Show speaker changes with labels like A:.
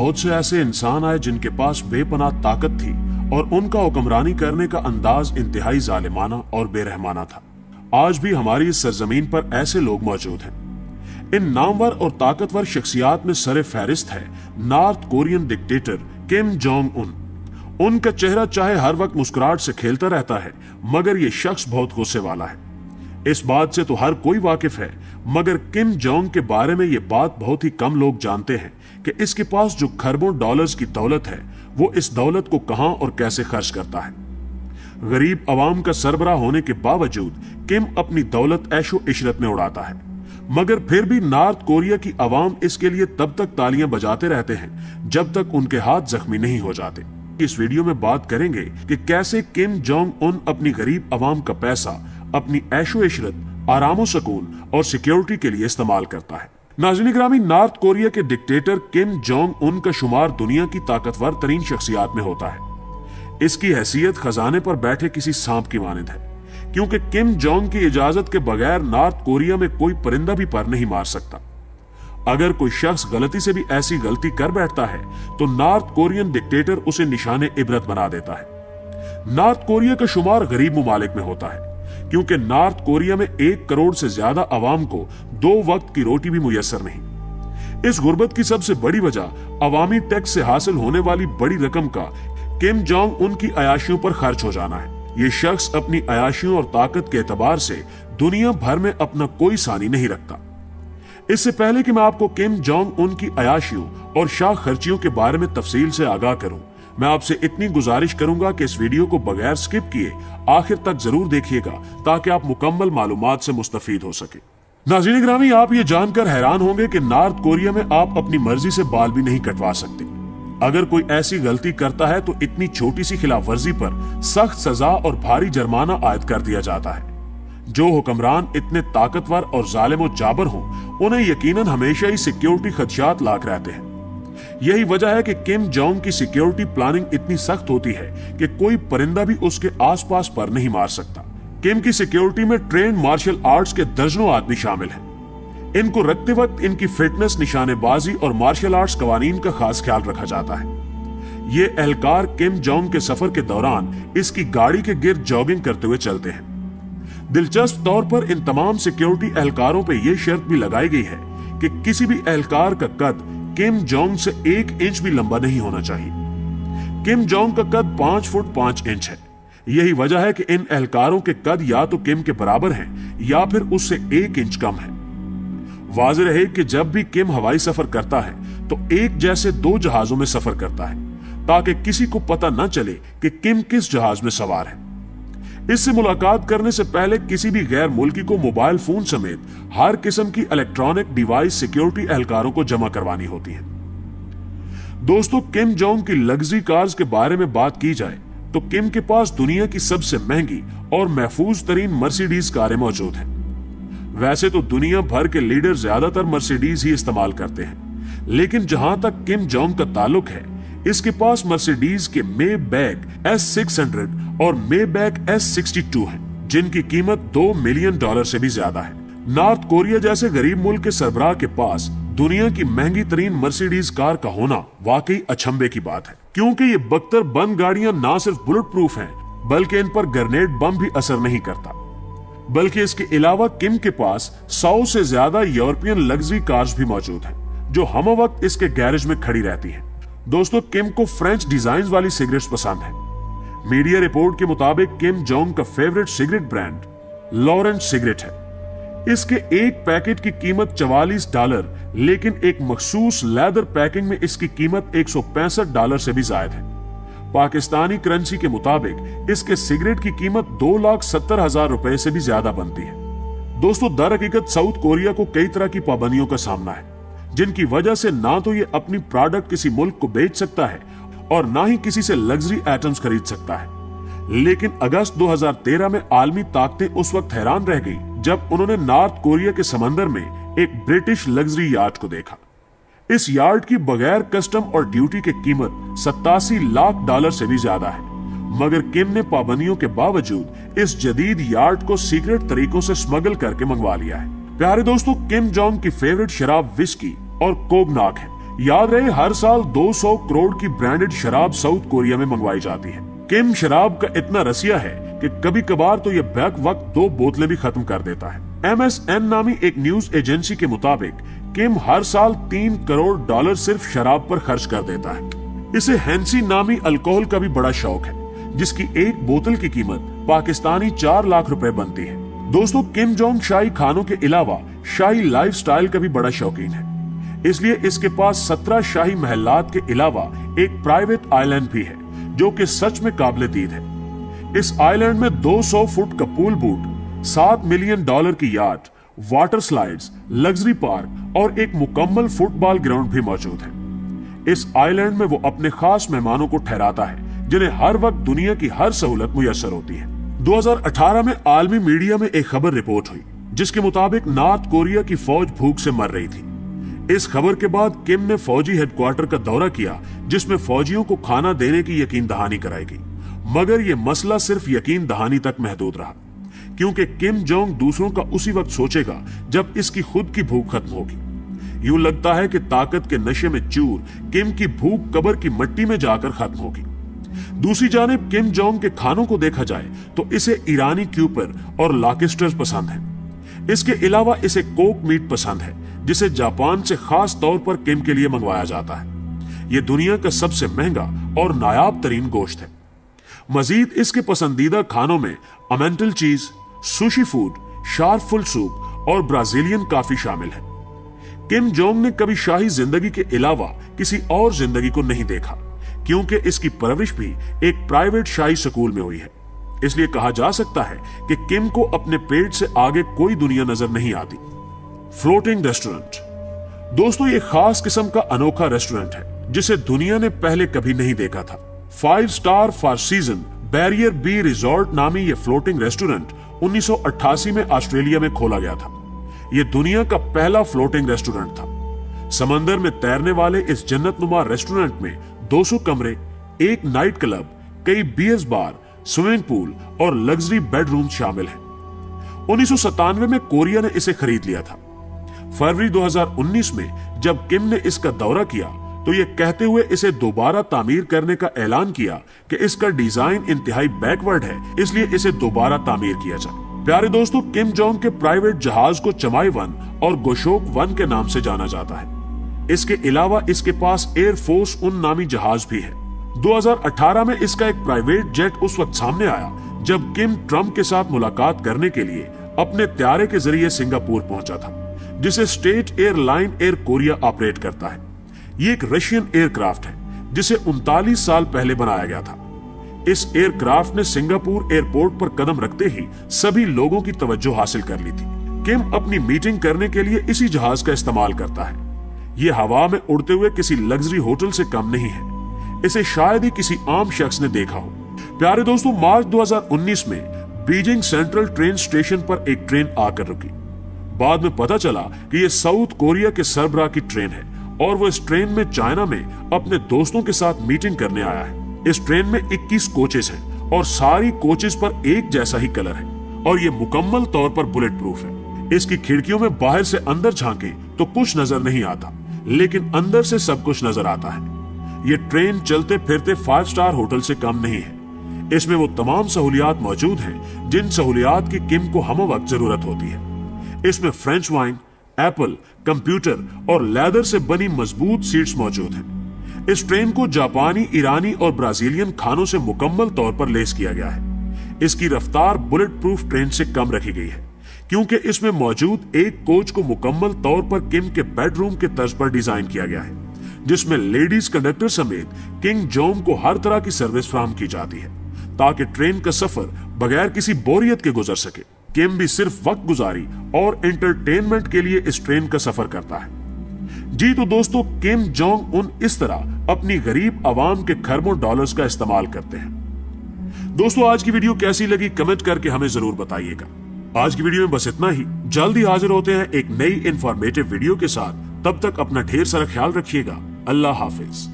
A: बहुत से ऐसे इंसान आए जिनके पास बेपनाह ताकत थी और उनका हुक्मरानी करने का अंदाज इंतहाई जालिमाना और बेरहमाना था। आज भी हमारी इस सरजमीन पर ऐसे लोग मौजूद हैं। इन नामवर और ताकतवर शख्सियात में सरे फहरिस्त है north Korean dictator Kim Jong Un. उनका चेहरा चाहे हर वक्त मुस्कुराहट से खेलता रहता है, मगर ये शख्स बहुत गुस्से वाला है। इस बात से तो हर कोई वाकिफ है, मगर किम जोंग के बारे में ये बात बहुत ही कम लोग जानते हैं कि इसके पास जो खरबों डॉलर्स की दौलत है, वो इस दौलत को कहां और कैसे खर्च करता है। गरीब अवाम का सरबराह होने के बावजूद किम अपनी दौलत ऐशो इशरत में उड़ाता है, मगर फिर भी नॉर्थ कोरिया की अवाम इसके लिए तब तक तालियां बजाते रहते हैं जब तक उनके हाथ जख्मी नहीं हो जाते। इस वीडियो में बात करेंगे कि कैसे किम जोंग उन अपनी गरीब अवाम का पैसा अपनी ऐशो इशरत, आरामो सुकून और सिक्योरिटी के लिए इस्तेमाल करता है। नाज़रीन ग्रामी, नॉर्थ कोरिया के डिक्टेटर किम जोंग उन का शुमार दुनिया की ताकतवर तरीन शख्सियात में होता है। इसकी हैसियत खजाने पर बैठे किसी सांप की मानद है, क्योंकि किम जोंग की इजाजत के बगैर नॉर्थ कोरिया में कोई परिंदा भी पर नहीं मार सकता। अगर कोई शख्स गलती से भी ऐसी गलती कर बैठता है तो नॉर्थ कोरियन डिक्टेटर उसे निशाने इबरत बना देता है। नॉर्थ कोरिया का शुमार गरीब ममालिक में होता है, क्योंकि नॉर्थ कोरिया में 1 करोड़ से ज्यादा अवाम को 2 वक्त की रोटी भी मुयस्सर नहीं। इस गुर्बत की सबसे बड़ी वजह अवामी टैक्स से हासिल होने वाली बड़ी रकम का किम जोंग उनकी अयाशियों पर खर्च हो जाना है। ये शख्स अपनी अयाशियों और ताकत के एतबार से दुनिया भर में अपना कोई सानी नहीं रखता। इससे पहले कि मैं आपको किम जोंग उनकी अयाशियों और शाह खर्चियों के बारे में तफसील से आगाह करूं, मैं आपसे इतनी गुजारिश करूंगा कि इस वीडियो को बगैर स्किप किए आखिर तक जरूर देखिएगा, ताकि आप मुकम्मल मालूमात से मुस्तफीद हो सके। नाज़रीन ग्रामी, आप ये जानकर हैरान होंगे कि नॉर्थ कोरिया में आप अपनी मर्जी से बाल भी नहीं कटवा सकते। अगर कोई ऐसी गलती करता है तो इतनी छोटी सी खिलाफ वर्जी पर सख्त सजा और भारी जुर्माना आयद कर दिया जाता है। जो हुक्मरान इतने ताकतवर और जालिम और जाबर हों, उन्हें यकीनन हमेशा ही सिक्योरिटी खदशात लाक रहते हैं। यही वजह है कि किम जोंग की सिक्योरिटी प्लानिंग इतनी सख्त होती है कि कोई परिंदा भी उसके आसपास पर नहीं मार सकता। किम की सिक्योरिटी में ट्रेन मार्शल आर्ट्स के दर्जनों आदमी शामिल हैं। इनको रखते वक्त इनकी फिटनेस, निशानेबाजी और मार्शल आर्ट्स कवानीन का खास ख्याल रखा जाता है। ये एहलकार किम जोंग के सफर के दौरान इसकी गाड़ी के गिर्द जॉगिंग करते हुए चलते हैं। दिलचस्प तौर पर इन तमाम सिक्योरिटी एहलकारों पर यह शर्त भी लगाई गई है कि किसी भी एहलकार का कद किम जोंग से 1 इंच भी लंबा नहीं होना चाहिए। किम जोंग का कद 5 फुट 5 इंच है। यही वजह है कि इन एहलकारों के कद या तो किम के बराबर हैं या फिर उससे 1 इंच कम है। वाज़ेह रहे कि जब भी किम हवाई सफर करता है तो एक जैसे 2 जहाजों में सफर करता है, ताकि किसी को पता न चले कि किम किस जहाज में सवार है। इससे मुलाकात करने से पहले किसी भी गैर मुल्की को मोबाइल फोन समेत हर किस्म की इलेक्ट्रॉनिक डिवाइस सिक्योरिटी एहलकारों को जमा करवानी होती है। दोस्तों, किम जोंग की लग्जरी कार्स के बारे में बात की जाए तो किम के पास दुनिया की सबसे महंगी और महफूज तरीन मर्सिडीज कारें मौजूद हैं। वैसे तो दुनिया भर के लीडर ज्यादातर मर्सिडीज ही इस्तेमाल करते हैं, लेकिन जहां तक किम जोंग का ताल्लुक है, इसके पास मर्सिडीज के मेबैक S600 और मेबैक S62 हैं, जिनकी कीमत $2 मिलियन से भी ज्यादा है। नॉर्थ कोरिया जैसे गरीब मुल्क के सरबराह के पास दुनिया की महंगी तरीन मर्सिडीज कार का होना वाकई अचंभे की बात है, क्योंकि ये बख्तर बंद गाड़ियां ना सिर्फ बुलेट प्रूफ हैं, बल्कि इन पर ग्रेनेड बम भी असर नहीं करता। बल्कि इसके अलावा किम के पास 100 से ज्यादा यूरोपियन लग्जरी कार्स भी मौजूद हैं, जो हम वक्त इसके गैरेज में खड़ी रहती हैं। दोस्तों, किम को फ्रेंच डिजाइन वाली सिगरेट्स पसंद है। मीडिया रिपोर्ट के मुताबिक किम जोंग का favourite cigarette brand Laurent cigarette है। इसके एक पैकेट की कीमत $44, लेकिन एक मखसूस लेदर पैकिंग में इसकी कीमत $165 से भी ज्यादा है। पाकिस्तानी करेंसी के मुताबिक इसके सिगरेट की कीमत $2,70,000 रुपए से भी ज्यादा बनती है। दोस्तों, दर हकीकत साउथ कोरिया को कई तरह की पाबंदियों का सामना है, जिनकी वजह से ना तो ये अपनी प्रोडक्ट किसी मुल्क को बेच सकता है और ना ही किसी से लग्जरी आइटम्स खरीद सकता है। लेकिन अगस्त 2013 में आलमी ताकतें उस वक्त हैरान रह गई जब उन्होंने नॉर्थ कोरिया के समंदर में एक ब्रिटिश लग्जरी यार्ड को देखा। इस यार्ड की बगैर कस्टम और ड्यूटी की कीमत $87 लाख से भी ज्यादा है, मगर किम ने पाबंदियों के बावजूद इस जदीद यार्ड को सीक्रेट तरीकों से स्मगल करके मंगवा लिया है। प्यारे दोस्तों, किम जोंग की फेवरेट शराब विस्की और कोगनाक है। याद रहे, हर साल 200 करोड़ की ब्रांडेड शराब साउथ कोरिया में मंगवाई जाती है। किम शराब का इतना रसिया है कि कभी कभार तो ये बैक वक्त 2 बोतलें भी खत्म कर देता है। MSN नामी एक न्यूज एजेंसी के मुताबिक किम हर साल $3 करोड़ सिर्फ शराब पर खर्च कर देता है। इसे हेंसी नामी अल्कोहल का भी बड़ा शौक है, जिसकी एक बोतल की कीमत पाकिस्तानी 4 लाख रुपए बनती है। दोस्तों, किम जोंग शाही खानों के अलावा शाही लाइफस्टाइल का भी बड़ा शौकीन है, इसलिए इसके पास 17 शाही महलात के अलावा एक प्राइवेट आइलैंड भी है, जो कि सच में काबिल-ए-दीद है। इस आइलैंड में 200 फुट का पूल बूट, $7 मिलियन की yacht, water slides, luxury park और एक मुकम्मल फुटबॉल ग्राउंड भी मौजूद है। इस आइलैंड में वो अपने खास मेहमानों को ठहराता है, जिन्हें हर वक्त दुनिया की हर सहूलत मुयस्सर होती है। 2018 में आलमी मीडिया में एक खबर रिपोर्ट हुई, जिसके मुताबिक नॉर्थ कोरिया की फौज भूख से मर रही थी। इस खबर के बाद किम ने फौजी हेडक्वार्टर का दौरा किया, जिसमें फौजियों को खाना देने की यकीन दहानी कराई गई। मगर यह मसला सिर्फ यकीन दहानी तक महदूद रहा, क्योंकि किम जोंग दूसरों का उसी वक्त सोचेगा जब इसकी खुद की भूख खत्म होगी। यूं लगता है कि ताकत के नशे में चूर किम की भूख कब्र की मिट्टी में जाकर खत्म होगी। दूसरी जानिब किम जोंग के खानों को देखा जाए तो इसे ईरानी क्यूपर और लॉबस्टर पसंद है। इसके अलावा इसे कोक मीट पसंद है, जिसे जापान से खास तौर पर किम के लिए मंगवाया जाता है। यह दुनिया का सबसे महंगा और नायाब तरीन गोश्त है। मजीद इसके पसंदीदा खानों में अमेंटल चीज, sushi food, shark full soup और ब्राजीलियन कॉफी शामिल है। किम जोंग ने कभी शाही जिंदगी के अलावा किसी और जिंदगी को नहीं देखा, क्योंकि इसकी परवरिश भी एक प्राइवेट शाही स्कूल में हुई है। इसलिए कहा जा सकता है कि किम को अपने पेट से आगे कोई दुनिया नजर नहीं आती। Floating restaurant. दोस्तों, ये खास किस्म का अनोखा रेस्टोरेंट है, जिसे दुनिया ने पहले कभी नहीं देखा था। 5 स्टार 4 सीजन बैरियर बी रिजॉर्ट नामी ये फ्लोटिंग रेस्टोरेंट 1988 में ऑस्ट्रेलिया में खोला गया था। यह दुनिया का पहला फ्लोटिंग रेस्टोरेंट था। समंदर में तैरने वाले इस जन्नतनुमा रेस्टोरेंट में 200 कमरे, एक नाइट क्लब, कई बीयर्स बार, स्विमिंग पूल और लग्जरी बेडरूम शामिल हैं। 1997 में कोरिया ने इसे खरीद लिया था। फरवरी 2019 में जब किम ने इसका दौरा किया तो ये कहते हुए इसे दोबारा तामीर करने का ऐलान किया कि इसका डिजाइन इंतहाई बैकवर्ड है, इसलिए इसे दोबारा तामीर किया जाए। प्यारे दोस्तों, किम जोंग के प्राइवेट जहाज को चमाई 1 और गोशोक 1 के नाम से जाना जाता है। इसके अलावा इसके पास एयरफोर्स उन नामी जहाज भी है। 2018 में इसका एक प्राइवेट जेट उस वक्त सामने आया जब किम ट्रंप के साथ मुलाकात करने के लिए अपने त्यारे के जरिए सिंगापुर पहुंचा था, जिसे state airline air Korea operate करता है। ये एक रशियन एयरक्राफ्ट है, जिसे 39 साल पहले बनाया गया था। इस एयरक्राफ्ट ने सिंगापुर एयरपोर्ट पर कदम रखते ही सभी लोगों की तवज्जो हासिल कर ली थी। किम अपनी मीटिंग करने के लिए इसी जहाज का इस्तेमाल करता है। ये हवा में उड़ते हुए किसी लग्जरी होटल से कम नहीं है। इसे शायद ही किसी आम शख्स ने देखा हो। प्यारे दोस्तों, मार्च 2019 में बीजिंग सेंट्रल ट्रेन स्टेशन पर एक ट्रेन आकर रुकी। बाद में पता चला कि यह साउथ कोरिया के सरबराह की ट्रेन है और वो इस ट्रेन में चाइना में अपने दोस्तों के साथ मीटिंग करने आया है। इस ट्रेन में 21 कोचेस हैं और सारी कोचेस पर एक जैसा ही कलर है और ये मुकम्मल तौर पर बुलेट प्रूफ है। इसकी खिड़कियों में बाहर से अंदर झांके तो कुछ नजर नहीं आता, लेकिन अंदर से सब कुछ नजर आता है। ये ट्रेन चलते फिरते 5 स्टार होटल से कम नहीं है। इसमें वो तमाम सहूलियात मौजूद हैं जिन सहूलियात की किम को हम वक्त जरूरत होती है। इसमें फ्रेंच वाइन, एप्पल, कंप्यूटर और लेदर से बनी मजबूत सीट्स मौजूद हैं। इस ट्रेन को जापानी, ईरानी और ब्राजीलियन खानों से मुकम्मल तौर पर लेस किया गया है। इसकी रफ्तार बुलेट प्रूफ ट्रेन से कम रखी गई है, क्योंकि इसमें मौजूद एक कोच को मुकम्मल तौर पर किम के बेडरूम के तर्ज पर डिजाइन किया गया है, जिसमें लेडीज कंडक्टर समेत किंग जोंग को हर तरह की सर्विस फराहम की जाती है, ताकि ट्रेन का सफर बगैर किसी बोरियत के गुजर सके। किम भी सिर्फ वक्त गुजारी और एंटरटेनमेंट के लिए इस ट्रेन का सफर करता है। जी तो दोस्तों, किम जोंग उन इस तरह अपनी गरीब आवाम के खरबों डॉलर्स का इस्तेमाल करते हैं। दोस्तों, आज की वीडियो कैसी लगी कमेंट करके हमें जरूर बताइएगा। आज की वीडियो में बस इतना ही। जल्दी हाजिर होते हैं एक नई इंफॉर्मेटिव वीडियो के साथ। तब तक अपना ढेर सारा ख्याल रखिएगा। अल्लाह हाफिज।